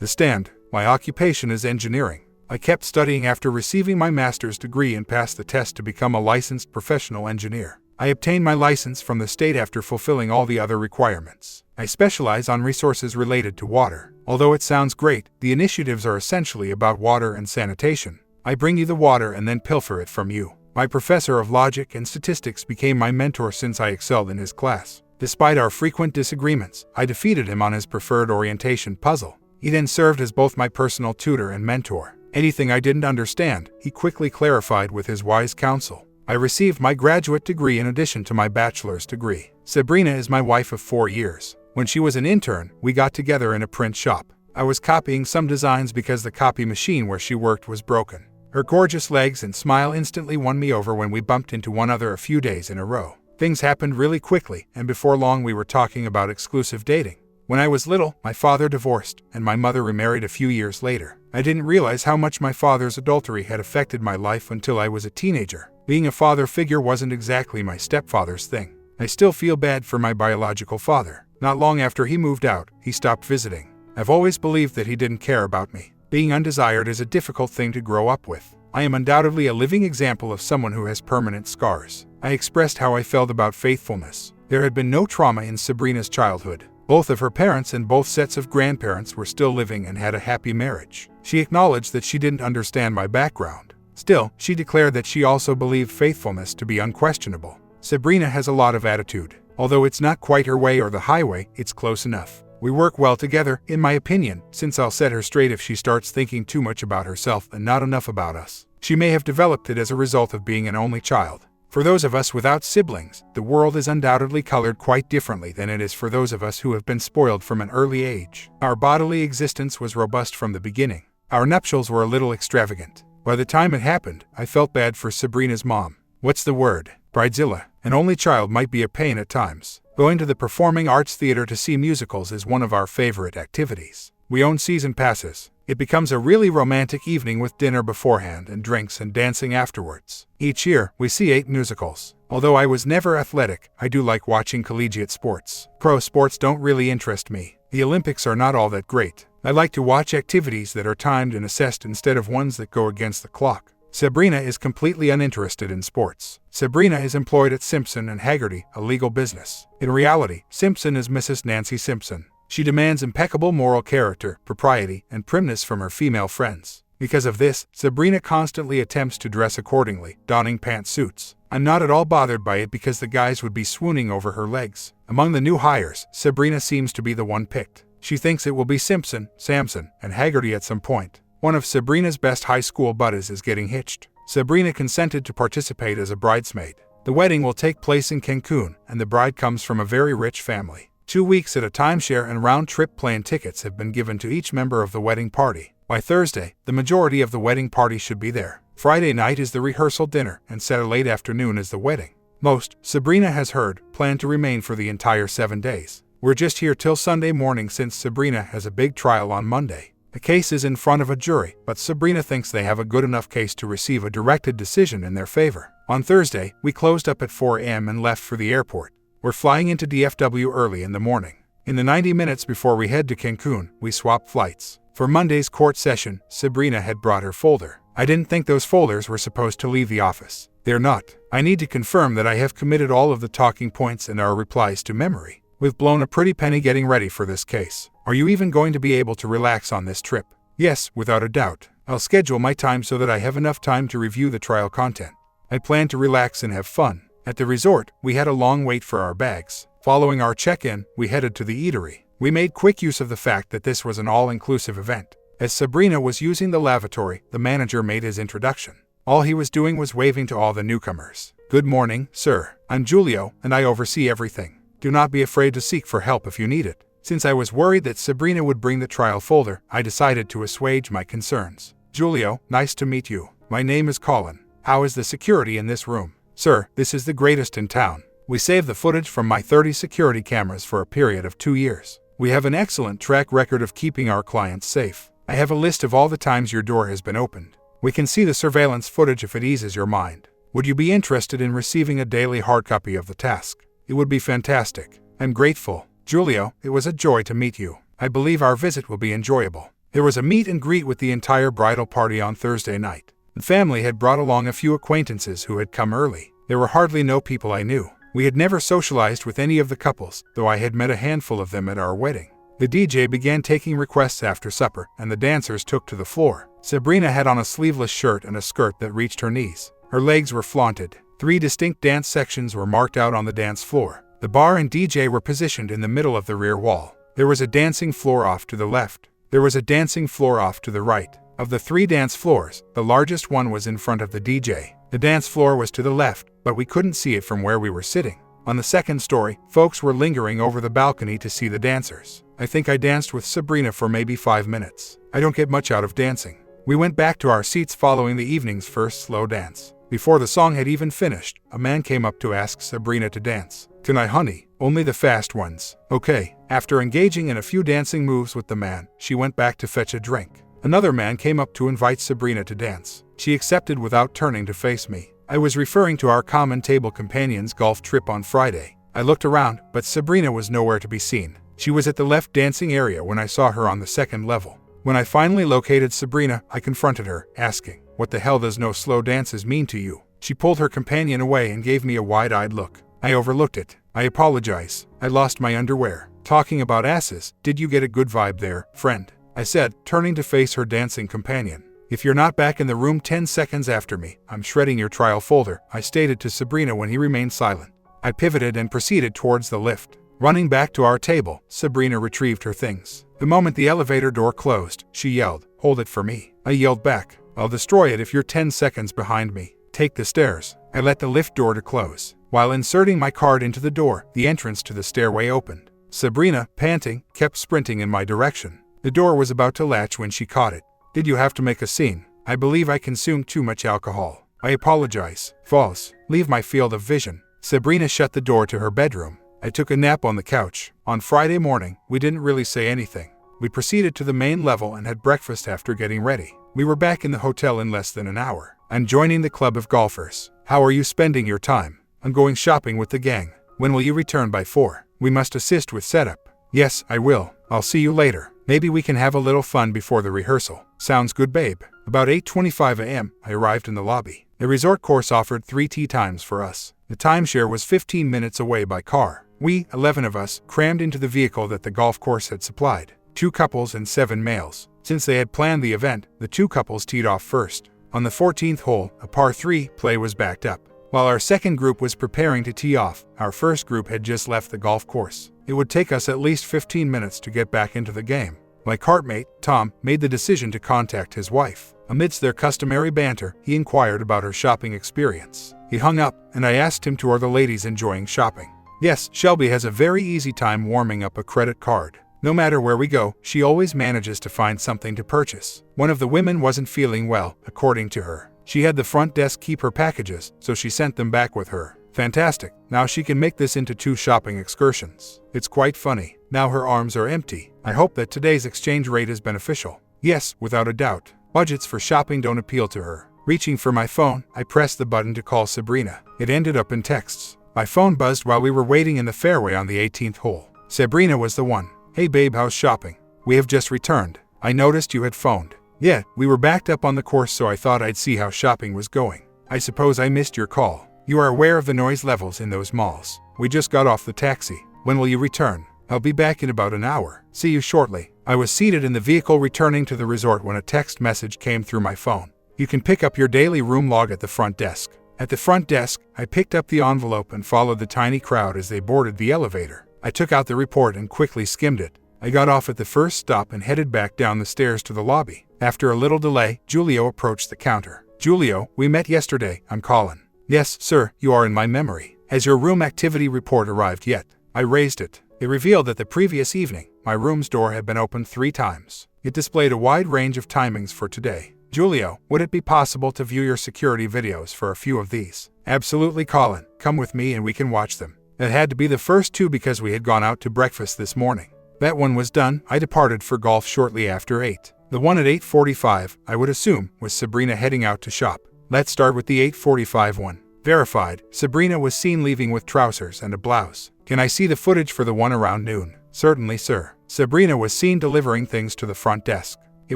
The stand. My occupation is engineering. I kept studying after receiving my master's degree and passed the test to become a licensed professional engineer. I obtained my license from the state after fulfilling all the other requirements. I specialize on resources related to water. Although it sounds great, the initiatives are essentially about water and sanitation. I bring you the water and then pilfer it from you. My professor of logic and statistics became my mentor since I excelled in his class. Despite our frequent disagreements, I defeated him on his preferred orientation puzzle. He then served as both my personal tutor and mentor. Anything I didn't understand, he quickly clarified with his wise counsel. I received my graduate degree in addition to my bachelor's degree. Sabrina is my wife of 4 years. When she was an intern, we got together in a print shop. I was copying some designs because the copy machine where she worked was broken. Her gorgeous legs and smile instantly won me over when we bumped into one another a few days in a row. Things happened really quickly, and before long we were talking about exclusive dating. When I was little, my father divorced, and my mother remarried a few years later. I didn't realize how much my father's adultery had affected my life until I was a teenager. Being a father figure wasn't exactly my stepfather's thing. I still feel bad for my biological father. Not long after he moved out, he stopped visiting. I've always believed that he didn't care about me. Being undesired is a difficult thing to grow up with. I am undoubtedly a living example of someone who has permanent scars. I expressed how I felt about faithfulness. There had been no trauma in Sabrina's childhood. Both of her parents and both sets of grandparents were still living and had a happy marriage. She acknowledged that she didn't understand my background. Still, she declared that she also believed faithfulness to be unquestionable. Sabrina has a lot of attitude. Although it's not quite her way or the highway, it's close enough. We work well together, in my opinion, since I'll set her straight if she starts thinking too much about herself and not enough about us. She may have developed it as a result of being an only child. For those of us without siblings, the world is undoubtedly colored quite differently than it is for those of us who have been spoiled from an early age. Our bodily existence was robust from the beginning. Our nuptials were a little extravagant. By the time it happened, I felt bad for Sabrina's mom. What's the word? Bridezilla. An only child might be a pain at times. Going to the Performing Arts Theater to see musicals is one of our favorite activities. We own season passes. It becomes a really romantic evening with dinner beforehand and drinks and dancing afterwards. Each year, we see 8 musicals. Although I was never athletic, I do like watching collegiate sports. Pro sports don't really interest me. The Olympics are not all that great. I like to watch activities that are timed and assessed instead of ones that go against the clock. Sabrina is completely uninterested in sports. Sabrina is employed at Simpson & Haggerty, a legal business. In reality, Simpson is Mrs. Nancy Simpson. She demands impeccable moral character, propriety, and primness from her female friends. Because of this, Sabrina constantly attempts to dress accordingly, donning pantsuits. I'm not at all bothered by it because the guys would be swooning over her legs. Among the new hires, Sabrina seems to be the one picked. She thinks it will be Simpson, Samson, and Haggerty at some point. One of Sabrina's best high school buddies is getting hitched. Sabrina consented to participate as a bridesmaid. The wedding will take place in Cancun, and the bride comes from a very rich family. 2 weeks at a timeshare and round-trip plane tickets have been given to each member of the wedding party. By Thursday, the majority of the wedding party should be there. Friday night is the rehearsal dinner, and Saturday late afternoon is the wedding. Most, Sabrina has heard, plan to remain for the entire 7 days. We're just here till Sunday morning since Sabrina has a big trial on Monday. The case is in front of a jury, but Sabrina thinks they have a good enough case to receive a directed decision in their favor. On Thursday, we closed up at 4 a.m. and left for the airport. We're flying into DFW early in the morning. In the 90 minutes before we head to Cancun, we swap flights. For Monday's court session, Sabrina had brought her folder. I didn't think those folders were supposed to leave the office. They're not. I need to confirm that I have committed all of the talking points and our replies to memory. We've blown a pretty penny getting ready for this case. Are you even going to be able to relax on this trip? Yes, without a doubt. I'll schedule my time so that I have enough time to review the trial content. I plan to relax and have fun. At the resort, we had a long wait for our bags. Following our check-in, we headed to the eatery. We made quick use of the fact that this was an all-inclusive event. As Sabrina was using the lavatory, the manager made his introduction. All he was doing was waving to all the newcomers. Good morning, sir. I'm Julio, and I oversee everything. Do not be afraid to seek for help if you need it. Since I was worried that Sabrina would bring the trial folder, I decided to assuage my concerns. Julio, nice to meet you. My name is Colin. How is the security in this room? Sir, this is the greatest in town. We saved the footage from my 30 security cameras for a period of 2 years. We have an excellent track record of keeping our clients safe. I have a list of all the times your door has been opened. We can see the surveillance footage if it eases your mind. Would you be interested in receiving a daily hard copy of the task? It would be fantastic. I'm grateful. Julio, it was a joy to meet you. I believe our visit will be enjoyable. There was a meet and greet with the entire bridal party on Thursday night. The family had brought along a few acquaintances who had come early. There were hardly no people I knew. We had never socialized with any of the couples, though I had met a handful of them at our wedding. The DJ began taking requests after supper, and the dancers took to the floor. Sabrina had on a sleeveless shirt and a skirt that reached her knees. Her legs were flaunted. 3 distinct dance sections were marked out on the dance floor. The bar and DJ were positioned in the middle of the rear wall. There was a dancing floor off to the left. There was a dancing floor off to the right. Of the 3 dance floors, the largest one was in front of the DJ. The dance floor was to the left, but we couldn't see it from where we were sitting. On the second story, folks were lingering over the balcony to see the dancers. I think I danced with Sabrina for maybe 5 minutes. I don't get much out of dancing. We went back to our seats following the evening's first slow dance. Before the song had even finished, a man came up to ask Sabrina to dance. "Can I, honey? Only the fast ones." Okay. After engaging in a few dancing moves with the man, she went back to fetch a drink. Another man came up to invite Sabrina to dance. She accepted without turning to face me. I was referring to our common table companion's golf trip on Friday. I looked around, but Sabrina was nowhere to be seen. She was at the left dancing area when I saw her on the second level. When I finally located Sabrina, I confronted her, asking, "What the hell does no slow dances mean to you?" She pulled her companion away and gave me a wide-eyed look. I overlooked it. "I apologize. I lost my underwear." "Talking about asses, did you get a good vibe there, friend?" I said, turning to face her dancing companion. "If you're not back in the room 10 seconds after me, I'm shredding your trial folder," I stated to Sabrina when he remained silent. I pivoted and proceeded towards the lift. Running back to our table, Sabrina retrieved her things. The moment the elevator door closed, she yelled, "Hold it for me." I yelled back, "I'll destroy it if you're 10 seconds behind me. Take the stairs." I let the lift door to close. While inserting my card into the door, the entrance to the stairway opened. Sabrina, panting, kept sprinting in my direction. The door was about to latch when she caught it. "Did you have to make a scene?" "I believe I consumed too much alcohol. I apologize." "False. Leave my field of vision." Sabrina shut the door to her bedroom. I took a nap on the couch. On Friday morning, we didn't really say anything. We proceeded to the main level and had breakfast after getting ready. We were back in the hotel in less than an hour. "I'm joining the club of golfers. How are you spending your time?" "I'm going shopping with the gang." "When will you return by 4? We must assist with setup." "Yes, I will. I'll see you later. Maybe we can have a little fun before the rehearsal." "Sounds good, babe." About 8:25 a.m., I arrived in the lobby. The resort course offered 3 tee times for us. The timeshare was 15 minutes away by car. We, 11 of us, crammed into the vehicle that the golf course had supplied. 2 couples and 7 males. Since they had planned the event, the 2 couples teed off first. On the 14th hole, a par 3 play was backed up. While our second group was preparing to tee off, our first group had just left the golf course. It would take us at least 15 minutes to get back into the game. My cartmate, Tom, made the decision to contact his wife. Amidst their customary banter, he inquired about her shopping experience. He hung up, and I asked him, "Are the ladies enjoying shopping?" "Yes, Shelby has a very easy time warming up a credit card. No matter where we go, she always manages to find something to purchase." One of the women wasn't feeling well, according to her. She had the front desk keep her packages, so she sent them back with her. Fantastic. Now she can make this into 2 shopping excursions. It's quite funny. Now her arms are empty. I hope that today's exchange rate is beneficial. Yes, without a doubt. Budgets for shopping don't appeal to her. Reaching for my phone, I pressed the button to call Sabrina. It ended up in texts. My phone buzzed while we were waiting in the fairway on the 18th hole. Sabrina was the one. "Hey babe, how's shopping?" "We have just returned. I noticed you had phoned." "Yeah, we were backed up on the course, so I thought I'd see how shopping was going. I suppose I missed your call. You are aware of the noise levels in those malls. We just got off the taxi. When will you return?" "I'll be back in about an hour. See you shortly." I was seated in the vehicle returning to the resort when a text message came through my phone. "You can pick up your daily room log at the front desk." At the front desk, I picked up the envelope and followed the tiny crowd as they boarded the elevator. I took out the report and quickly skimmed it. I got off at the first stop and headed back down the stairs to the lobby. After a little delay, Julio approached the counter. "Julio, we met yesterday. I'm Colin." "Yes, sir, you are in my memory. Has your room activity report arrived yet?" I raised it. It revealed that the previous evening, my room's door had been opened 3 times. It displayed a wide range of timings for today. "Julio, would it be possible to view your security videos for a few of these?" "Absolutely, Colin. Come with me and we can watch them." It had to be the first 2 because we had gone out to breakfast this morning. That one was done. I departed for golf shortly after 8. The one at 8:45, I would assume, was Sabrina heading out to shop. Let's start with the 8:45 one. Verified. Sabrina was seen leaving with trousers and a blouse. Can I see the footage for the one around noon? Certainly, sir. Sabrina was seen delivering things to the front desk. It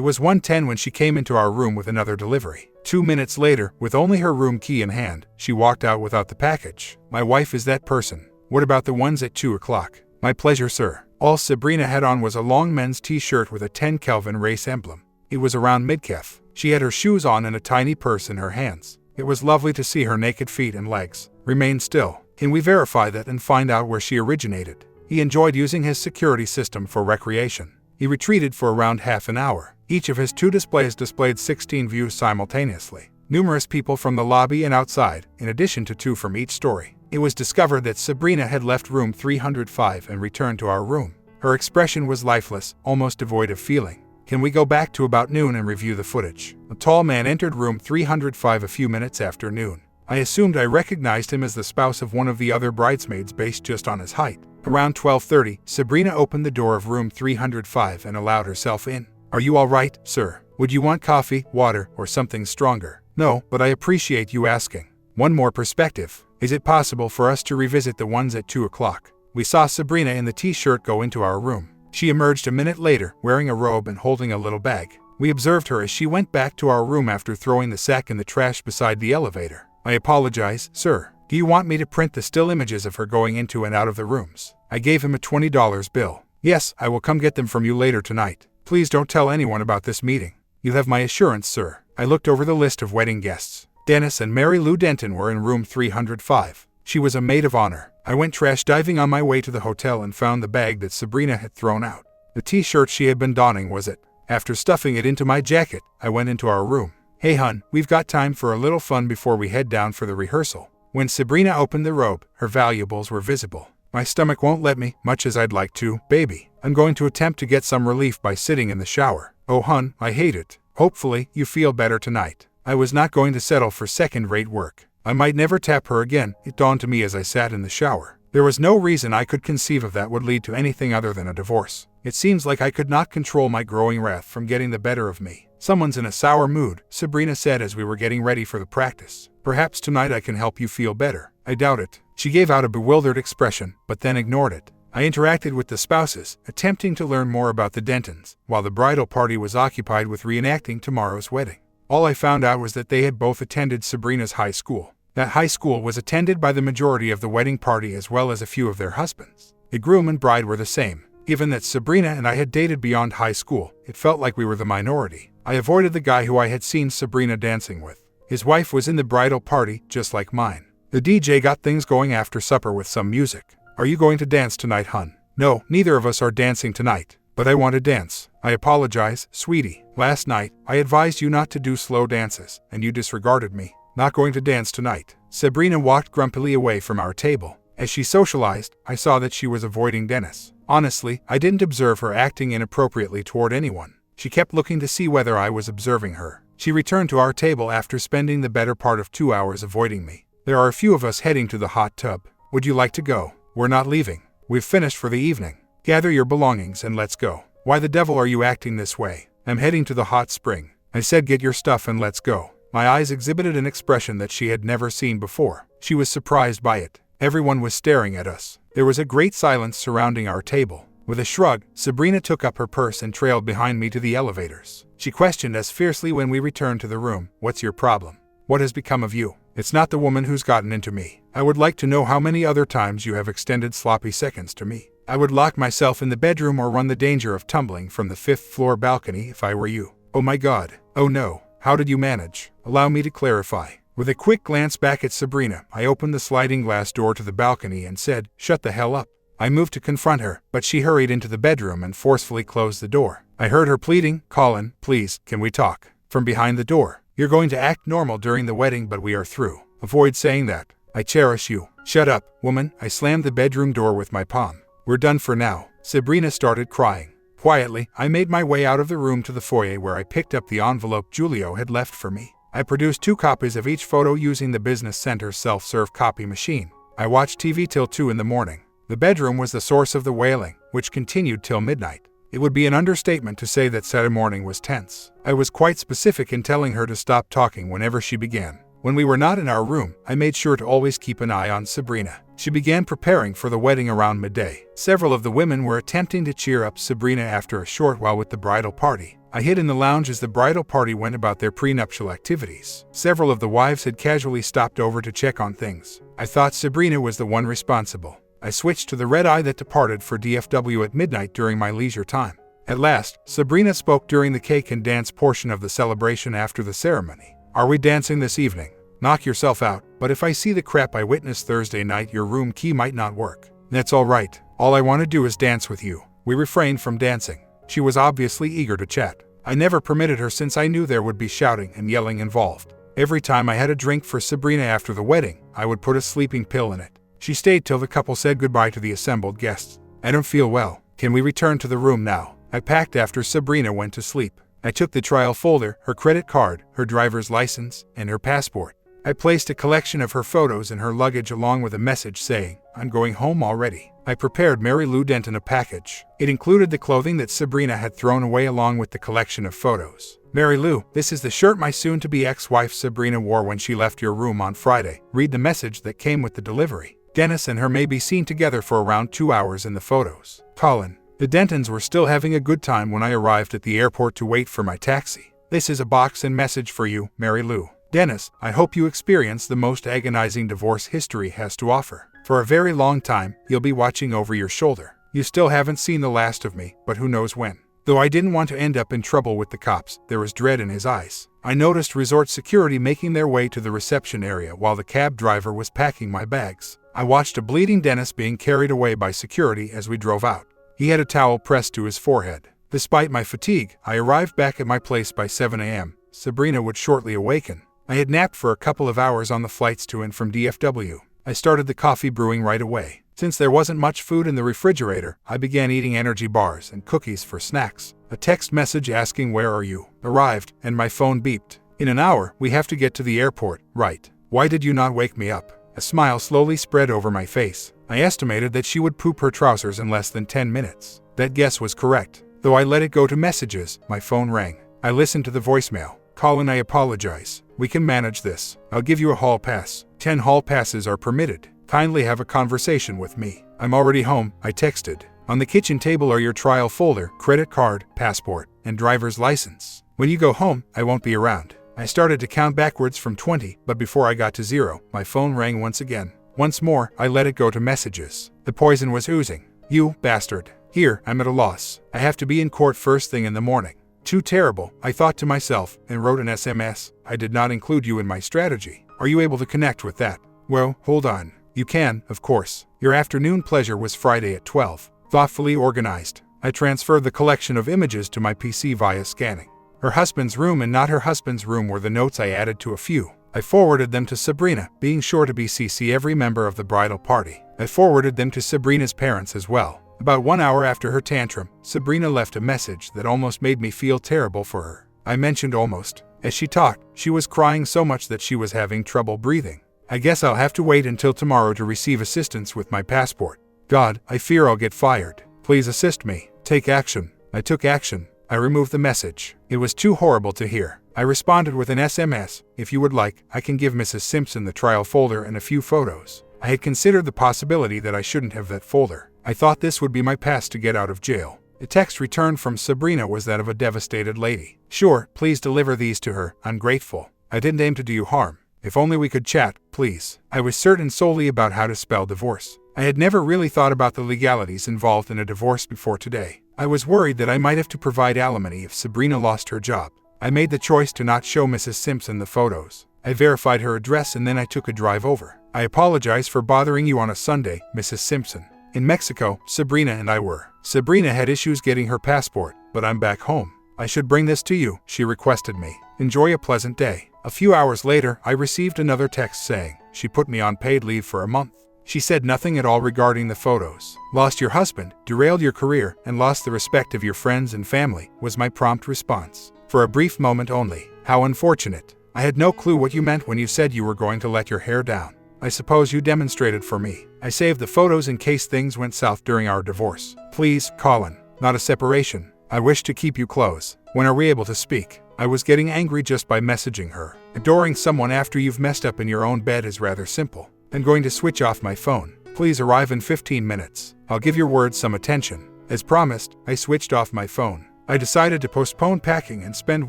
was 1:10 when she came into our room with another delivery. 2 minutes later, with only her room key in hand, she walked out without the package. My wife is that person. What about the ones at 2 o'clock? My pleasure, sir. All Sabrina had on was a long men's t-shirt with a 10 Kelvin race emblem. It was around mid-calf. She had her shoes on and a tiny purse in her hands. It was lovely to see her naked feet and legs. Remain still. Can we verify that and find out where she originated? He enjoyed using his security system for recreation. He retreated for around half an hour. Each of his 2 displays displayed 16 views simultaneously. Numerous people from the lobby and outside, in addition to 2 from each story. It was discovered that Sabrina had left room 305 and returned to our room. Her expression was lifeless, almost devoid of feeling. Can we go back to about noon and review the footage? A tall man entered room 305 a few minutes after noon. I assumed I recognized him as the spouse of one of the other bridesmaids based just on his height. Around 12:30, Sabrina opened the door of room 305 and allowed herself in. Are you all right, sir? Would you want coffee, water, or something stronger? No, but I appreciate you asking. One more perspective. Is it possible for us to revisit the ones at 2 o'clock? We saw Sabrina in the t-shirt go into our room. She emerged a minute later, wearing a robe and holding a little bag. We observed her as she went back to our room after throwing the sack in the trash beside the elevator. I apologize, sir. Do you want me to print the still images of her going into and out of the rooms? I gave him a $20 bill. Yes, I will come get them from you later tonight. Please don't tell anyone about this meeting. You have my assurance, sir. I looked over the list of wedding guests. Dennis and Mary Lou Denton were in room 305. She was a maid of honor. I went trash diving on my way to the hotel and found the bag that Sabrina had thrown out. The t-shirt she had been donning was it. After stuffing it into my jacket, I went into our room. Hey hun, we've got time for a little fun before we head down for the rehearsal. When Sabrina opened the robe, her valuables were visible. My stomach won't let me, much as I'd like to, baby. I'm going to attempt to get some relief by sitting in the shower. Oh hun, I hate it. Hopefully, you feel better tonight. I was not going to settle for second-rate work. I might never tap her again, it dawned to me as I sat in the shower. There was no reason I could conceive of that would lead to anything other than a divorce. It seems like I could not control my growing wrath from getting the better of me. Someone's in a sour mood, Sabrina said as we were getting ready for the practice. Perhaps tonight I can help you feel better. I doubt it. She gave out a bewildered expression, but then ignored it. I interacted with the spouses, attempting to learn more about the Dentons, while the bridal party was occupied with reenacting tomorrow's wedding. All I found out was that they had both attended Sabrina's high school. That high school was attended by the majority of the wedding party as well as a few of their husbands. The groom and bride were the same. Given that Sabrina and I had dated beyond high school, it felt like we were the minority. I avoided the guy who I had seen Sabrina dancing with. His wife was in the bridal party, just like mine. The DJ got things going after supper with some music. Are you going to dance tonight, hun? No, neither of us are dancing tonight. But I want to dance. I apologize, sweetie. Last night, I advised you not to do slow dances, and you disregarded me. Not going to dance tonight. Sabrina walked grumpily away from our table. As she socialized, I saw that she was avoiding Dennis. Honestly, I didn't observe her acting inappropriately toward anyone. She kept looking to see whether I was observing her. She returned to our table after spending the better part of 2 hours avoiding me. There are a few of us heading to the hot tub. Would you like to go? We're not leaving. We've finished for the evening. Gather your belongings and let's go. Why the devil are you acting this way? I'm heading to the hot spring. I said get your stuff and let's go. My eyes exhibited an expression that she had never seen before. She was surprised by it. Everyone was staring at us. There was a great silence surrounding our table. With a shrug, Sabrina took up her purse and trailed behind me to the elevators. She questioned us fiercely when we returned to the room. What's your problem? What has become of you? It's not the woman who's gotten into me. I would like to know how many other times you have extended sloppy seconds to me. I would lock myself in the bedroom or run the danger of tumbling from the 5th floor balcony if I were you. Oh my God. Oh no. How did you manage? Allow me to clarify. With a quick glance back at Sabrina, I opened the sliding glass door to the balcony and said, shut the hell up. I moved to confront her, but she hurried into the bedroom and forcefully closed the door. I heard her pleading, Colin, please, can we talk? From behind the door. You're going to act normal during the wedding, but we are through. Avoid saying that. I cherish you. Shut up, woman. I slammed the bedroom door with my palm. We're done for now. Sabrina started crying. Quietly, I made my way out of the room to the foyer where I picked up the envelope Julio had left for me. I produced 2 copies of each photo using the business center's self-serve copy machine. I watched TV till 2 in the morning. The bedroom was the source of the wailing, which continued till midnight. It would be an understatement to say that Saturday morning was tense. I was quite specific in telling her to stop talking whenever she began. When we were not in our room, I made sure to always keep an eye on Sabrina. She began preparing for the wedding around midday. Several of the women were attempting to cheer up Sabrina after a short while with the bridal party. I hid in the lounge as the bridal party went about their prenuptial activities. Several of the wives had casually stopped over to check on things. I thought Sabrina was the one responsible. I switched to the red eye that departed for DFW at midnight during my leisure time. At last, Sabrina spoke during the cake and dance portion of the celebration after the ceremony. "Are we dancing this evening? Knock yourself out, but if I see the crap I witnessed Thursday night, your room key might not work." "That's all right. All I want to do is dance with you." We refrained from dancing. She was obviously eager to chat. I never permitted her since I knew there would be shouting and yelling involved. Every time I had a drink for Sabrina after the wedding, I would put a sleeping pill in it. She stayed till the couple said goodbye to the assembled guests. "I don't feel well. Can we return to the room now?" I packed after Sabrina went to sleep. I took the trial folder, her credit card, her driver's license, and her passport. I placed a collection of her photos in her luggage along with a message saying, "I'm going home already." I prepared Mary Lou Denton a package. It included the clothing that Sabrina had thrown away along with the collection of photos. "Mary Lou, this is the shirt my soon-to-be ex-wife Sabrina wore when she left your room on Friday." Read the message that came with the delivery. "Dennis and her may be seen together for around 2 hours in the photos. Colin." The Dentons were still having a good time when I arrived at the airport to wait for my taxi. "This is a box and message for you, Mary Lou. Dennis, I hope you experience the most agonizing divorce history has to offer. For a very long time, you'll be watching over your shoulder. You still haven't seen the last of me, but who knows when." Though I didn't want to end up in trouble with the cops, there was dread in his eyes. I noticed resort security making their way to the reception area while the cab driver was packing my bags. I watched a bleeding Dennis being carried away by security as we drove out. He had a towel pressed to his forehead. Despite my fatigue, I arrived back at my place by 7 a.m. Sabrina would shortly awaken. I had napped for a couple of hours on the flights to and from DFW. I started the coffee brewing right away. Since there wasn't much food in the refrigerator, I began eating energy bars and cookies for snacks. A text message asking "Where are you?" arrived, and my phone beeped. "In an hour, we have to get to the airport, right? Why did you not wake me up?" A smile slowly spread over my face. I estimated that she would poop her trousers in less than 10 minutes. That guess was correct. Though I let it go to messages, my phone rang. I listened to the voicemail. "Colin, I apologize. We can manage this. I'll give you a hall pass. 10 hall passes are permitted. Kindly have a conversation with me. I'm already home," I texted. "On the kitchen table are your trial folder, credit card, passport, and driver's license. When you go home, I won't be around." I started to count backwards from 20, but before I got to 0, my phone rang once again. Once more, I let it go to messages. The poison was oozing. "You bastard. Here, I'm at a loss. I have to be in court first thing in the morning." Too terrible, I thought to myself, and wrote an SMS. "I did not include you in my strategy. Are you able to connect with that?" "Well, hold on. You can, of course. Your afternoon pleasure was Friday at 12. Thoughtfully organized. I transferred the collection of images to my PC via scanning. Her husband's room and not her husband's room were the notes I added to a few. I forwarded them to Sabrina, being sure to CC every member of the bridal party. I forwarded them to Sabrina's parents as well. About 1 hour after her tantrum, Sabrina left a message that almost made me feel terrible for her. I mentioned almost. As she talked, she was crying so much that she was having trouble breathing. "I guess I'll have to wait until tomorrow to receive assistance with my passport. God, I fear I'll get fired. Please assist me. Take action." I took action. I removed the message. It was too horrible to hear. I responded with an SMS. "If you would like, I can give Mrs. Simpson the trial folder and a few photos." I had considered the possibility that I shouldn't have that folder. I thought this would be my pass to get out of jail. The text returned from Sabrina was that of a devastated lady. "Sure, please deliver these to her. I'm grateful. I didn't aim to do you harm. If only we could chat, please." I was certain solely about how to spell divorce. I had never really thought about the legalities involved in a divorce before today. I was worried that I might have to provide alimony if Sabrina lost her job. I made the choice to not show Mrs. Simpson the photos. I verified her address and then I took a drive over. "I apologize for bothering you on a Sunday, Mrs. Simpson. In Mexico, Sabrina and I were. Sabrina had issues getting her passport, but I'm back home. I should bring this to you," she requested me. "Enjoy a pleasant day." A few hours later, I received another text saying she put me on paid leave for a month. She said nothing at all regarding the photos. "Lost your husband, derailed your career, and lost the respect of your friends and family," was my prompt response. "For a brief moment only. How unfortunate. I had no clue what you meant when you said you were going to let your hair down. I suppose you demonstrated for me. I saved the photos in case things went south during our divorce. Please, Colin. Not a separation. I wish to keep you close. When are we able to speak?" I was getting angry just by messaging her. Adoring someone after you've messed up in your own bed is rather simple. I'm going to switch off my phone. Please arrive in 15 minutes. I'll give your words some attention. As promised, I switched off my phone. I decided to postpone packing and spend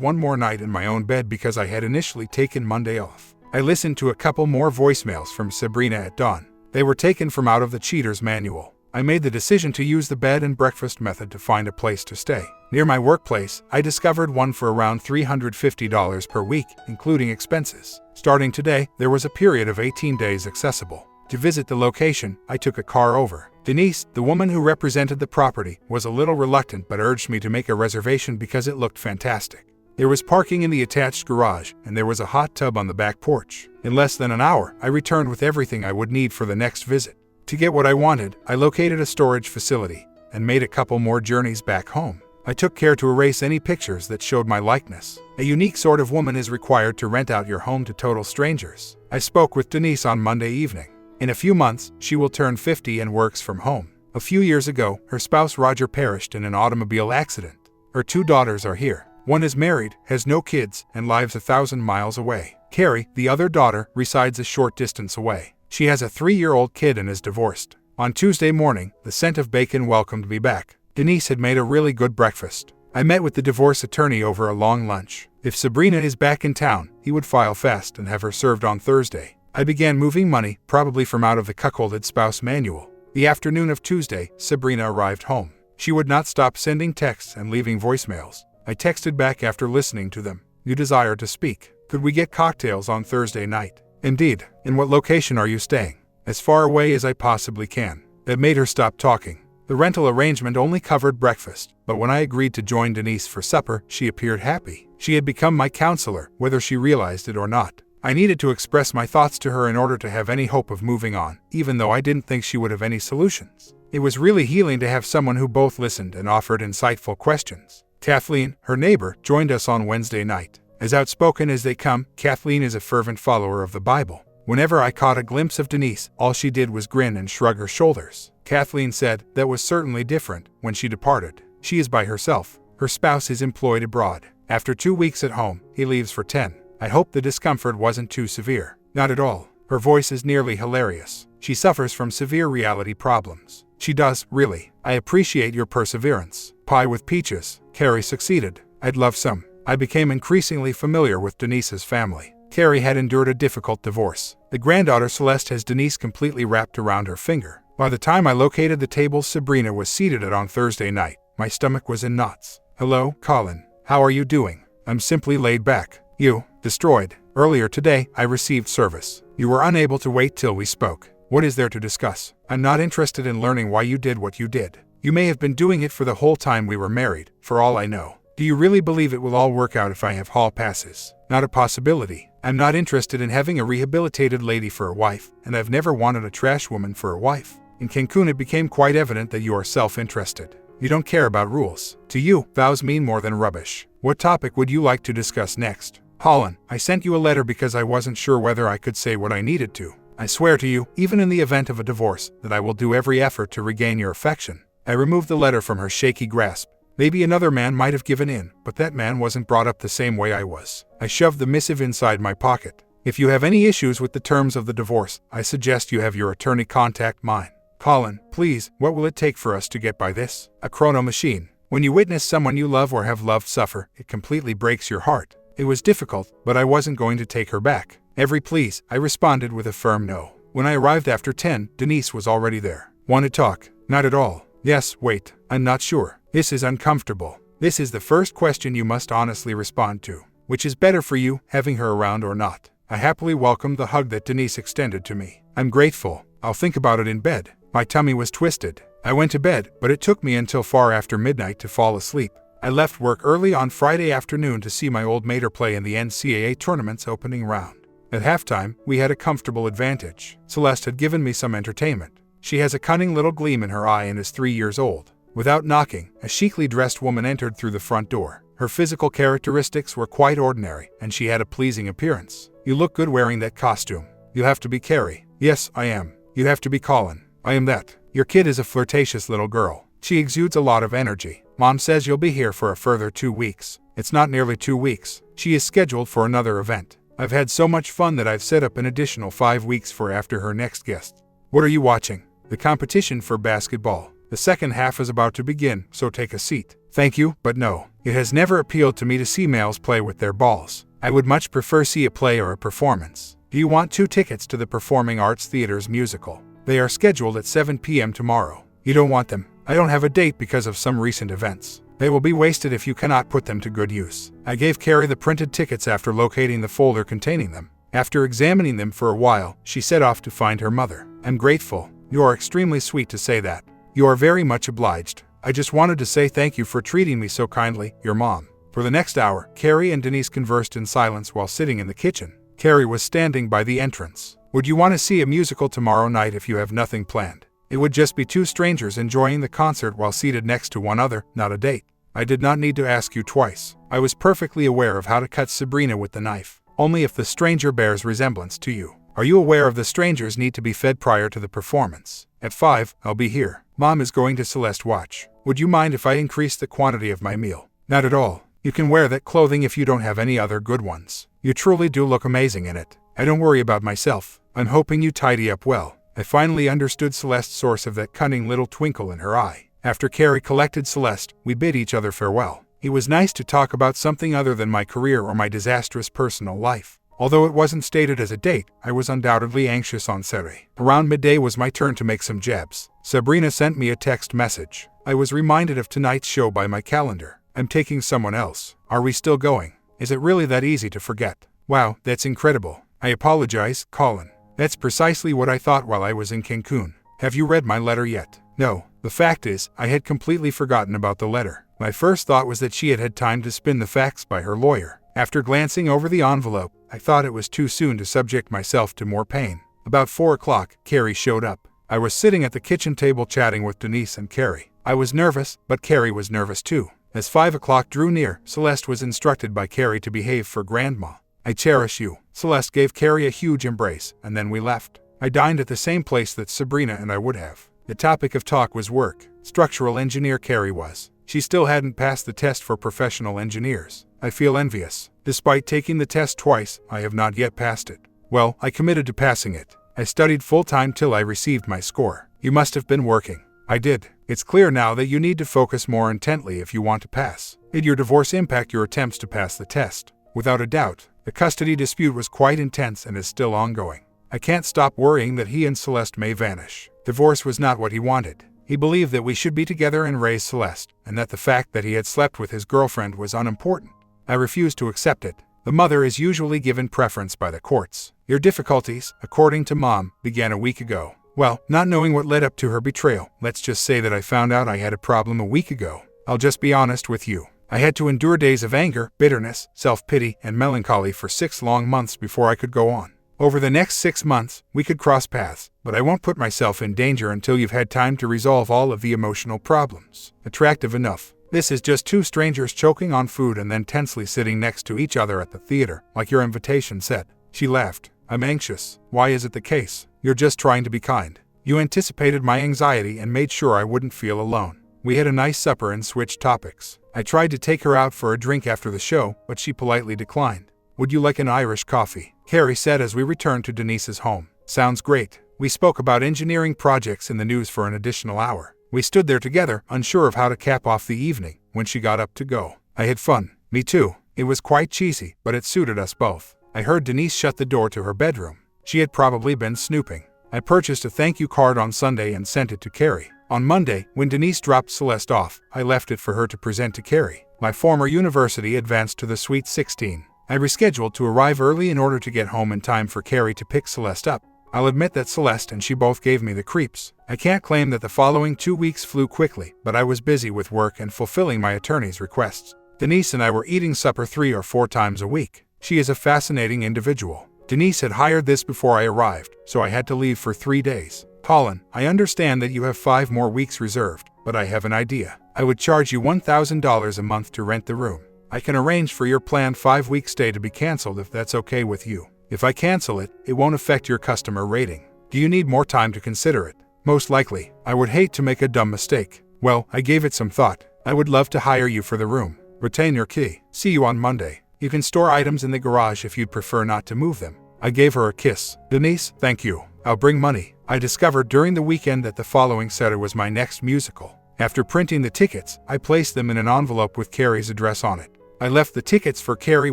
one more night in my own bed because I had initially taken Monday off. I listened to a couple more voicemails from Sabrina at dawn. They were taken from out of the cheater's manual. I made the decision to use the bed and breakfast method to find a place to stay. Near my workplace, I discovered one for around $350 per week, including expenses. Starting today, there was a period of 18 days accessible. To visit the location, I took a car over. Denise, the woman who represented the property, was a little reluctant but urged me to make a reservation because it looked fantastic. There was parking in the attached garage, and there was a hot tub on the back porch. In less than an hour, I returned with everything I would need for the next visit. To get what I wanted, I located a storage facility and made a couple more journeys back home. I took care to erase any pictures that showed my likeness. A unique sort of woman is required to rent out your home to total strangers. I spoke with Denise on Monday evening. In a few months, she will turn 50 and works from home. A few years ago, her spouse Roger perished in an automobile accident. Her 2 daughters are here. One is married, has no kids, and lives 1,000 miles away. Carrie, the other daughter, resides a short distance away. She has a 3-year-old kid and is divorced. On Tuesday morning, the scent of bacon welcomed me back. Denise had made a really good breakfast. I met with the divorce attorney over a long lunch. If Sabrina is back in town, he would file fast and have her served on Thursday. I began moving money, probably from out of the cuckolded spouse manual. The afternoon of Tuesday, Sabrina arrived home. She would not stop sending texts and leaving voicemails. I texted back after listening to them. You desire to speak. Could we get cocktails on Thursday night? Indeed. In what location are you staying? As far away as I possibly can. That made her stop talking. The rental arrangement only covered breakfast, but when I agreed to join Denise for supper, she appeared happy. She had become my counselor, whether she realized it or not. I needed to express my thoughts to her in order to have any hope of moving on, even though I didn't think she would have any solutions. It was really healing to have someone who both listened and offered insightful questions. Kathleen, her neighbor, joined us on Wednesday night. As outspoken as they come, Kathleen is a fervent follower of the Bible. Whenever I caught a glimpse of Denise, all she did was grin and shrug her shoulders. Kathleen said, "That was certainly different," when she departed. She is by herself. Her spouse is employed abroad. After 2 weeks at home, he leaves for 10. I hope the discomfort wasn't too severe. Not at all. Her voice is nearly hilarious. She suffers from severe reality problems. She does, really. I appreciate your perseverance. Pie with peaches. Carrie succeeded. I'd love some. I became increasingly familiar with Denise's family. Carrie had endured a difficult divorce. The granddaughter Celeste has Denise completely wrapped around her finger. By the time I located the table Sabrina was seated at on Thursday night, my stomach was in knots. Hello, Colin. How are you doing? I'm simply laid back. You? Destroyed. Earlier today, I received service. You were unable to wait till we spoke. What is there to discuss? I'm not interested in learning why you did what you did. You may have been doing it for the whole time we were married, for all I know. Do you really believe it will all work out if I have hall passes? Not a possibility. I'm not interested in having a rehabilitated lady for a wife, and I've never wanted a trash woman for a wife. In Cancun, it became quite evident that you are self-interested. You don't care about rules. To you, vows mean more than rubbish. What topic would you like to discuss next? Colin, I sent you a letter because I wasn't sure whether I could say what I needed to. I swear to you, even in the event of a divorce, that I will do every effort to regain your affection. I removed the letter from her shaky grasp. Maybe another man might have given in, but that man wasn't brought up the same way I was. I shoved the missive inside my pocket. If you have any issues with the terms of the divorce, I suggest you have your attorney contact mine. Colin, please, what will it take for us to get by this? A chrono machine. When you witness someone you love or have loved suffer, it completely breaks your heart. It was difficult, but I wasn't going to take her back. Every please, I responded with a firm no. When I arrived after 10, Denise was already there. Want to talk? Not at all. Yes, wait, I'm not sure. This is uncomfortable. This is the first question you must honestly respond to. Which is better for you, having her around or not? I happily welcomed the hug that Denise extended to me. I'm grateful. I'll think about it in bed. My tummy was twisted. I went to bed, but it took me until far after midnight to fall asleep. I left work early on Friday afternoon to see my old mater play in the NCAA tournament's opening round. At halftime, we had a comfortable advantage. Celeste had given me some entertainment. She has a cunning little gleam in her eye and is 3 years old. Without knocking, a chicly dressed woman entered through the front door. Her physical characteristics were quite ordinary, and she had a pleasing appearance. You look good wearing that costume. You have to be Carrie. Yes, I am. You have to be Colin. I am that. Your kid is a flirtatious little girl. She exudes a lot of energy. Mom says you'll be here for a further 2 weeks. It's not nearly 2 weeks. She is scheduled for another event. I've had so much fun that I've set up an additional 5 weeks for after her next guest. What are you watching? The competition for basketball. The second half is about to begin, so take a seat. Thank you, but no. It has never appealed to me to see males play with their balls. I would much prefer see a play or a performance. Do you want 2 tickets to the Performing Arts Theater's musical? They are scheduled at 7 p.m. tomorrow. You don't want them? I don't have a date because of some recent events. They will be wasted if you cannot put them to good use. I gave Carrie the printed tickets after locating the folder containing them. After examining them for a while, she set off to find her mother. I'm grateful. You are extremely sweet to say that. You are very much obliged. I just wanted to say thank you for treating me so kindly, your mom. For the next hour, Carrie and Denise conversed in silence while sitting in the kitchen. Carrie was standing by the entrance. Would you want to see a musical tomorrow night if you have nothing planned? It would just be 2 strangers enjoying the concert while seated next to one other, not a date. I did not need to ask you twice. I was perfectly aware of how to cut Sabrina with the knife, only if the stranger bears resemblance to you. Are you aware of the strangers need to be fed prior to the performance? At 5, I'll be here. Mom is going to Celeste watch. Would you mind if I increase the quantity of my meal? Not at all. You can wear that clothing if you don't have any other good ones. You truly do look amazing in it. I don't worry about myself. I'm hoping you tidy up well. I finally understood Celeste's source of that cunning little twinkle in her eye. After Carrie collected Celeste, we bid each other farewell. It was nice to talk about something other than my career or my disastrous personal life. Although it wasn't stated as a date, I was undoubtedly anxious on Saturday. Around midday was my turn to make some jabs. Sabrina sent me a text message. I was reminded of tonight's show by my calendar. I'm taking someone else. Are we still going? Is it really that easy to forget? Wow, that's incredible. I apologize, Colin. That's precisely what I thought while I was in Cancun. Have you read my letter yet? No. The fact is, I had completely forgotten about the letter. My first thought was that she had had time to spin the facts by her lawyer. After glancing over the envelope, I thought it was too soon to subject myself to more pain. About 4 o'clock, Carrie showed up. I was sitting at the kitchen table chatting with Denise and Carrie. I was nervous, but Carrie was nervous too. As 5 o'clock drew near, Celeste was instructed by Carrie to behave for Grandma. I cherish you. Celeste gave Carrie a huge embrace, and then we left. I dined at the same place that Sabrina and I would have. The topic of talk was work. Structural engineer Carrie was. She still hadn't passed the test for professional engineers. I feel envious. Despite taking the test twice, I have not yet passed it. Well, I committed to passing it. I studied full-time till I received my score. You must have been working. I did. It's clear now that you need to focus more intently if you want to pass. Did your divorce impact your attempts to pass the test? Without a doubt. The custody dispute was quite intense and is still ongoing. I can't stop worrying that he and Celeste may vanish. Divorce was not what he wanted. He believed that we should be together and raise Celeste, and that the fact that he had slept with his girlfriend was unimportant. I refused to accept it. The mother is usually given preference by the courts. Your difficulties, according to Mom, began a week ago. Well, not knowing what led up to her betrayal, let's just say that I found out I had a problem a week ago. I'll just be honest with you. I had to endure days of anger, bitterness, self-pity, and melancholy for 6 long months before I could go on. Over the next 6 months, we could cross paths, but I won't put myself in danger until you've had time to resolve all of the emotional problems. Attractive enough. This is just 2 strangers choking on food and then tensely sitting next to each other at the theater, like your invitation said. She laughed. I'm anxious. Why is it the case? You're just trying to be kind. You anticipated my anxiety and made sure I wouldn't feel alone. We had a nice supper and switched topics. I tried to take her out for a drink after the show, but she politely declined. Would you like an Irish coffee? Carrie said as we returned to Denise's home. Sounds great. We spoke about engineering projects in the news for an additional hour. We stood there together, unsure of how to cap off the evening, when she got up to go. I had fun. Me too. It was quite cheesy, but it suited us both. I heard Denise shut the door to her bedroom. She had probably been snooping. I purchased a thank you card on Sunday and sent it to Carrie. On Monday, when Denise dropped Celeste off, I left it for her to present to Carrie. My former university advanced to the Sweet 16. I rescheduled to arrive early in order to get home in time for Carrie to pick Celeste up. I'll admit that Celeste and she both gave me the creeps. I can't claim that the following 2 weeks flew quickly, but I was busy with work and fulfilling my attorney's requests. Denise and I were eating supper 3 or 4 times a week. She is a fascinating individual. Denise had hired this before I arrived, so I had to leave for 3 days. Colin, I understand that you have 5 more weeks reserved, but I have an idea. I would charge you $1,000 a month to rent the room. I can arrange for your planned 5-week stay to be canceled if that's okay with you. If I cancel it, it won't affect your customer rating. Do you need more time to consider it? Most likely. I would hate to make a dumb mistake. Well, I gave it some thought. I would love to hire you for the room. Retain your key. See you on Monday. You can store items in the garage if you'd prefer not to move them. I gave her a kiss. Denise, thank you. I'll bring money. I discovered during the weekend that the following Saturday was my next musical. After printing the tickets, I placed them in an envelope with Carrie's address on it. I left the tickets for Carrie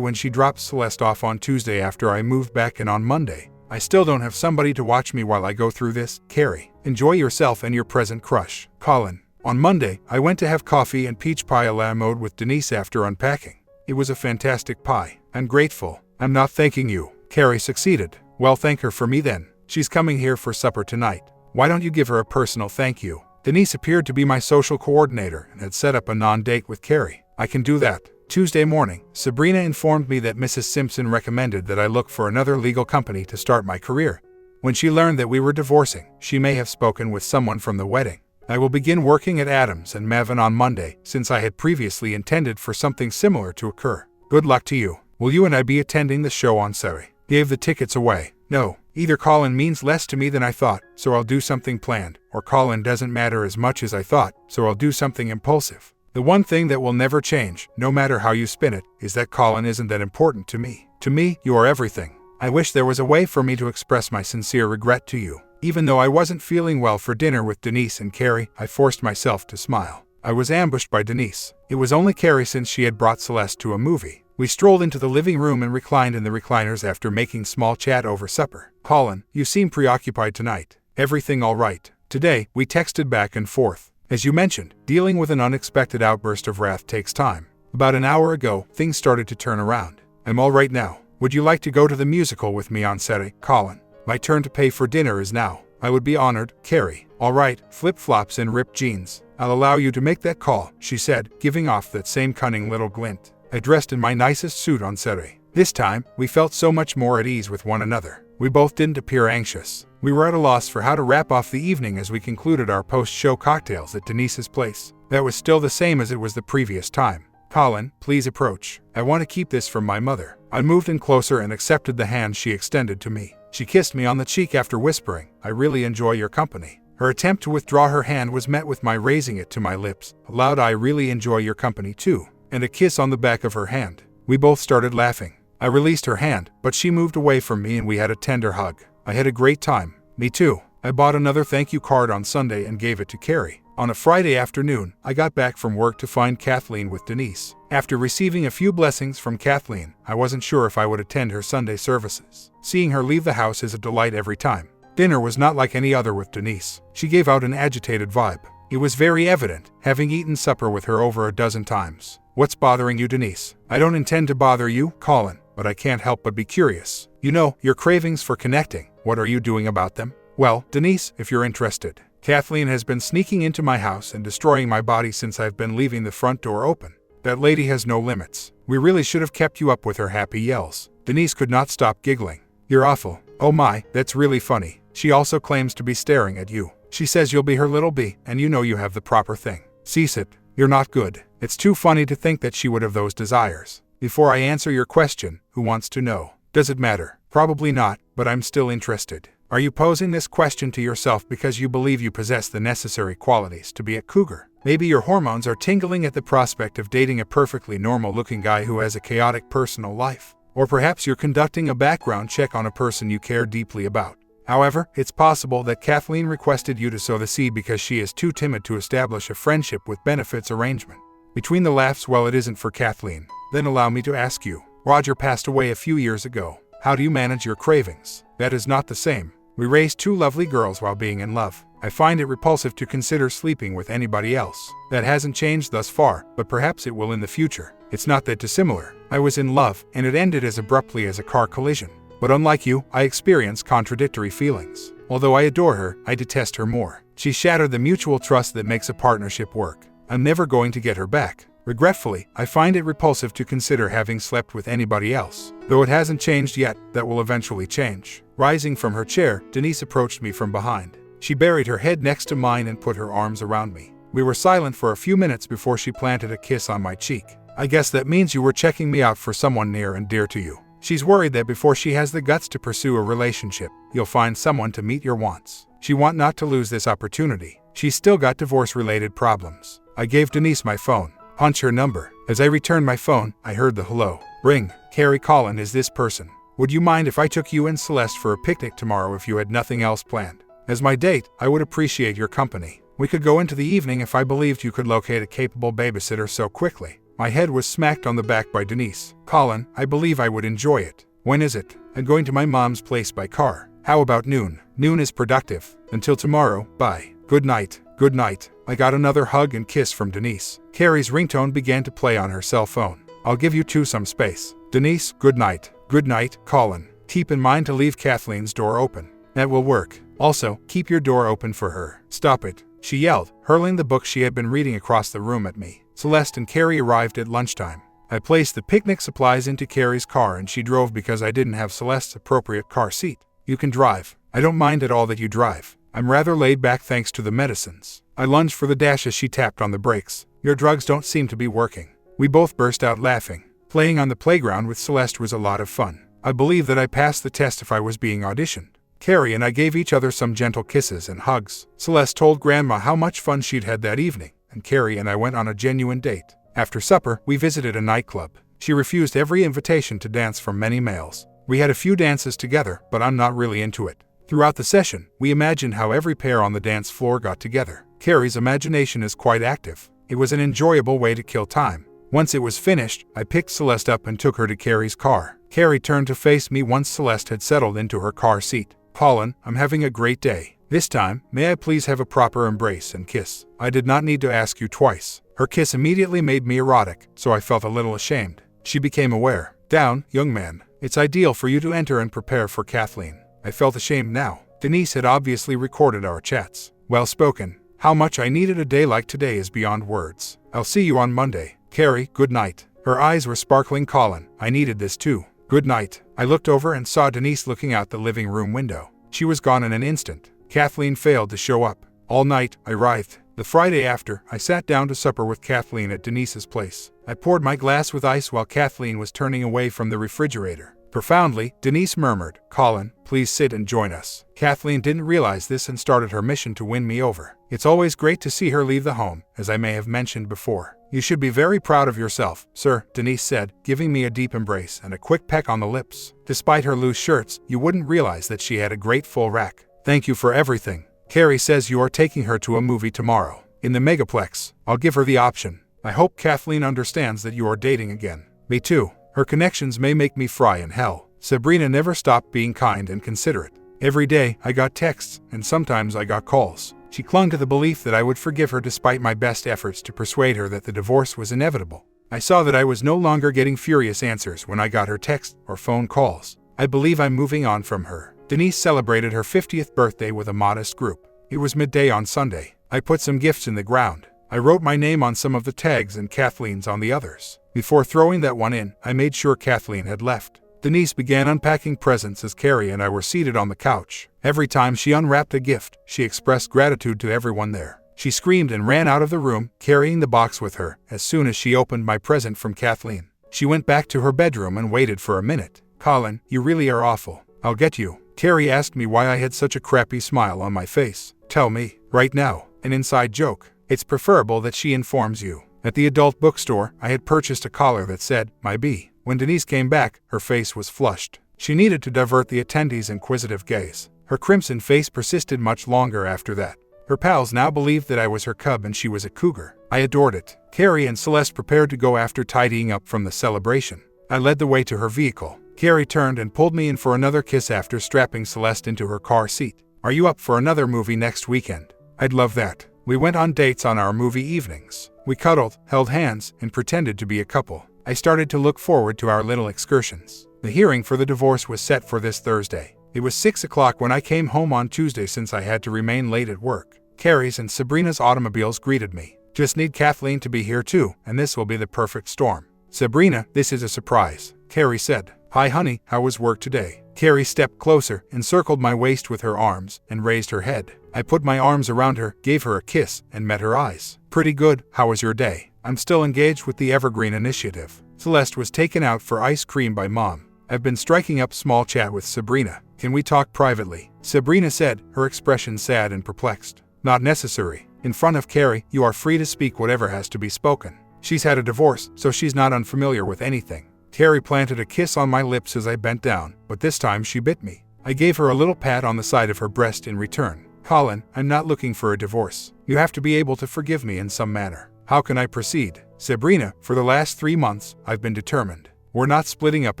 when she dropped Celeste off on Tuesday after I moved back in on Monday. I still don't have somebody to watch me while I go through this. Carrie, enjoy yourself and your present crush, Colin. On Monday, I went to have coffee and peach pie a la mode with Denise after unpacking. It was a fantastic pie. I'm grateful. I'm not thanking you. Carrie succeeded. Well, thank her for me then. She's coming here for supper tonight. Why don't you give her a personal thank you? Denise appeared to be my social coordinator and had set up a non-date with Carrie. I can do that. Tuesday morning, Sabrina informed me that Mrs. Simpson recommended that I look for another legal company to start my career. When she learned that we were divorcing, she may have spoken with someone from the wedding. I will begin working at Adams and Mavin on Monday, since I had previously intended for something similar to occur. Good luck to you. Will you and I be attending the show on Saturday? Gave the tickets away. No, either Colin means less to me than I thought, so I'll do something planned, or Colin doesn't matter as much as I thought, so I'll do something impulsive. The one thing that will never change, no matter how you spin it, is that Colin isn't that important to me. To me, you are everything. I wish there was a way for me to express my sincere regret to you. Even though I wasn't feeling well for dinner with Denise and Carrie, I forced myself to smile. I was ambushed by Denise. It was only Carrie since she had brought Celeste to a movie. We strolled into the living room and reclined in the recliners after making small chat over supper. Colin, you seem preoccupied tonight. Everything all right? Today, we texted back and forth. As you mentioned, dealing with an unexpected outburst of wrath takes time. About an hour ago, things started to turn around. I'm all right now. Would you like to go to the musical with me on Saturday, Colin? My turn to pay for dinner is now. I would be honored, Carrie. All right, flip-flops and ripped jeans. I'll allow you to make that call, she said, giving off that same cunning little glint. I dressed in my nicest suit on Saturday. This time, we felt so much more at ease with one another. We both didn't appear anxious. We were at a loss for how to wrap off the evening as we concluded our post-show cocktails at Denise's place. That was still the same as it was the previous time. Colin, please approach. I want to keep this from my mother. I moved in closer and accepted the hand she extended to me. She kissed me on the cheek after whispering, I really enjoy your company. Her attempt to withdraw her hand was met with my raising it to my lips, a loud I really enjoy your company too, and a kiss on the back of her hand. We both started laughing. I released her hand, but she moved away from me and we had a tender hug. I had a great time. Me too. I bought another thank you card on Sunday and gave it to Carrie. On a Friday afternoon, I got back from work to find Kathleen with Denise. After receiving a few blessings from Kathleen, I wasn't sure if I would attend her Sunday services. Seeing her leave the house is a delight every time. Dinner was not like any other with Denise. She gave out an agitated vibe. It was very evident, having eaten supper with her over a dozen times. What's bothering you, Denise? I don't intend to bother you, Colin, but I can't help but be curious. You know, your cravings for connecting. What are you doing about them? Well, Denise, if you're interested, Kathleen has been sneaking into my house and destroying my body since I've been leaving the front door open. That lady has no limits. We really should have kept you up with her happy yells. Denise could not stop giggling. You're awful. Oh my, that's really funny. She also claims to be staring at you. She says you'll be her little bee, and you know you have the proper thing. Cease it. You're not good. It's too funny to think that she would have those desires. Before I answer your question, who wants to know? Does it matter? Probably not, but I'm still interested. Are you posing this question to yourself because you believe you possess the necessary qualities to be a cougar? Maybe your hormones are tingling at the prospect of dating a perfectly normal-looking guy who has a chaotic personal life. Or perhaps you're conducting a background check on a person you care deeply about. However, it's possible that Kathleen requested you to sow the seed because she is too timid to establish a friendship with benefits arrangement. Between the laughs, well, it isn't for Kathleen. Then allow me to ask you. Roger passed away a few years ago. How do you manage your cravings? That is not the same. We raised two lovely girls while being in love. I find it repulsive to consider sleeping with anybody else. That hasn't changed thus far, but perhaps it will in the future. It's not that dissimilar. I was in love, and it ended as abruptly as a car collision. But unlike you, I experience contradictory feelings. Although I adore her, I detest her more. She shattered the mutual trust that makes a partnership work. I'm never going to get her back. Regretfully, I find it repulsive to consider having slept with anybody else. Though it hasn't changed yet, that will eventually change. Rising from her chair, Denise approached me from behind. She buried her head next to mine and put her arms around me. We were silent for a few minutes before she planted a kiss on my cheek. I guess that means you were checking me out for someone near and dear to you. She's worried that before she has the guts to pursue a relationship, you'll find someone to meet your wants. She wants not to lose this opportunity. She's still got divorce-related problems. I gave Denise my phone. Punch her number. As I returned my phone, I heard the hello. Ring. Carrie, Colin is this person. Would you mind if I took you and Celeste for a picnic tomorrow if you had nothing else planned? As my date, I would appreciate your company. We could go into the evening if I believed you could locate a capable babysitter so quickly. My head was smacked on the back by Denise. Colin, I believe I would enjoy it. When is it? I'm going to my mom's place by car. How about noon? Noon is productive. Until tomorrow, bye. Good night. Good night. I got another hug and kiss from Denise. Carrie's ringtone began to play on her cell phone. I'll give you two some space. Denise, good night. Good night, Colin. Keep in mind to leave Kathleen's door open. That will work. Also, keep your door open for her. Stop it, she yelled, hurling the book she had been reading across the room at me. Celeste and Carrie arrived at lunchtime. I placed the picnic supplies into Carrie's car and she drove because I didn't have Celeste's appropriate car seat. You can drive. I don't mind at all that you drive. I'm rather laid back thanks to the medicines. I lunged for the dash as she tapped on the brakes. Your drugs don't seem to be working. We both burst out laughing. Playing on the playground with Celeste was a lot of fun. I believe that I passed the test if I was being auditioned. Carrie and I gave each other some gentle kisses and hugs. Celeste told Grandma how much fun she'd had that evening, and Carrie and I went on a genuine date. After supper, we visited a nightclub. She refused every invitation to dance from many males. We had a few dances together, but I'm not really into it. Throughout the session, we imagined how every pair on the dance floor got together. Carrie's imagination is quite active. It was an enjoyable way to kill time. Once it was finished, I picked Celeste up and took her to Carrie's car. Carrie turned to face me once Celeste had settled into her car seat. Colin, I'm having a great day. This time, may I please have a proper embrace and kiss? I did not need to ask you twice. Her kiss immediately made me erotic, so I felt a little ashamed. She became aware. Down, young man. It's ideal for you to enter and prepare for Kathleen. I felt ashamed now. Denise had obviously recorded our chats. Well spoken. How much I needed a day like today is beyond words. I'll see you on Monday. Carrie, good night. Her eyes were sparkling. Colin, I needed this too. Good night. I looked over and saw Denise looking out the living room window. She was gone in an instant. Kathleen failed to show up. All night, I writhed. The Friday after, I sat down to supper with Kathleen at Denise's place. I poured my glass with ice while Kathleen was turning away from the refrigerator. Profoundly, Denise murmured, Colin, please sit and join us. Kathleen didn't realize this and started her mission to win me over. It's always great to see her leave the home, as I may have mentioned before. You should be very proud of yourself, sir, Denise said, giving me a deep embrace and a quick peck on the lips. Despite her loose shirts, you wouldn't realize that she had a great full rack. Thank you for everything. Carrie says you are taking her to a movie tomorrow. In the Megaplex. I'll give her the option. I hope Kathleen understands that you are dating again. Me too. Her connections may make me fry in hell. Sabrina never stopped being kind and considerate. Every day, I got texts, and sometimes I got calls. She clung to the belief that I would forgive her despite my best efforts to persuade her that the divorce was inevitable. I saw that I was no longer getting furious answers when I got her texts or phone calls. I believe I'm moving on from her. Denise celebrated her 50th birthday with a modest group. It was midday on Sunday. I put some gifts in the ground. I wrote my name on some of the tags and Kathleen's on the others. Before throwing that one in, I made sure Kathleen had left. Denise began unpacking presents as Carrie and I were seated on the couch. Every time she unwrapped a gift, she expressed gratitude to everyone there. She screamed and ran out of the room, carrying the box with her, as soon as she opened my present from Kathleen. She went back to her bedroom and waited for a minute. Colin, you really are awful. I'll get you. Carrie asked me why I had such a crappy smile on my face. Tell me, right now. An inside joke. It's preferable that she informs you. At the adult bookstore, I had purchased a collar that said, My B. When Denise came back, her face was flushed. She needed to divert the attendees' inquisitive gaze. Her crimson face persisted much longer after that. Her pals now believed that I was her cub and she was a cougar. I adored it. Carrie and Celeste prepared to go after tidying up from the celebration. I led the way to her vehicle. Carrie turned and pulled me in for another kiss after strapping Celeste into her car seat. Are you up for another movie next weekend? I'd love that. We went on dates on our movie evenings. We cuddled, held hands, and pretended to be a couple. I started to look forward to our little excursions. The hearing for the divorce was set for this Thursday. It was 6 o'clock when I came home on Tuesday since I had to remain late at work. Carrie's and Sabrina's automobiles greeted me. Just need Kathleen to be here too, and this will be the perfect storm. Sabrina, this is a surprise, Carrie said. Hi honey, how was work today? Carrie stepped closer, encircled my waist with her arms, and raised her head. I put my arms around her, gave her a kiss, and met her eyes. Pretty good, how was your day? I'm still engaged with the Evergreen Initiative. Celeste was taken out for ice cream by Mom. I've been striking up small chat with Sabrina. Can we talk privately? Sabrina said, her expression sad and perplexed. Not necessary. In front of Carrie, you are free to speak whatever has to be spoken. She's had a divorce, so she's not unfamiliar with anything. Carrie planted a kiss on my lips as I bent down, but this time she bit me. I gave her a little pat on the side of her breast in return. Colin, I'm not looking for a divorce. You have to be able to forgive me in some manner. How can I proceed? Sabrina, for the last 3 months, I've been determined. We're not splitting up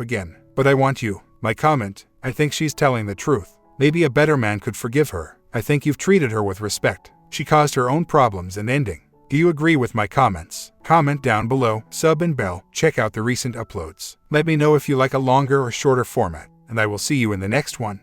again. But I want you. My comment, I think she's telling the truth. Maybe a better man could forgive her. I think you've treated her with respect. She caused her own problems and ending. Do you agree with my comments? Comment down below, sub and bell, check out the recent uploads. Let me know if you like a longer or shorter format, and I will see you in the next one.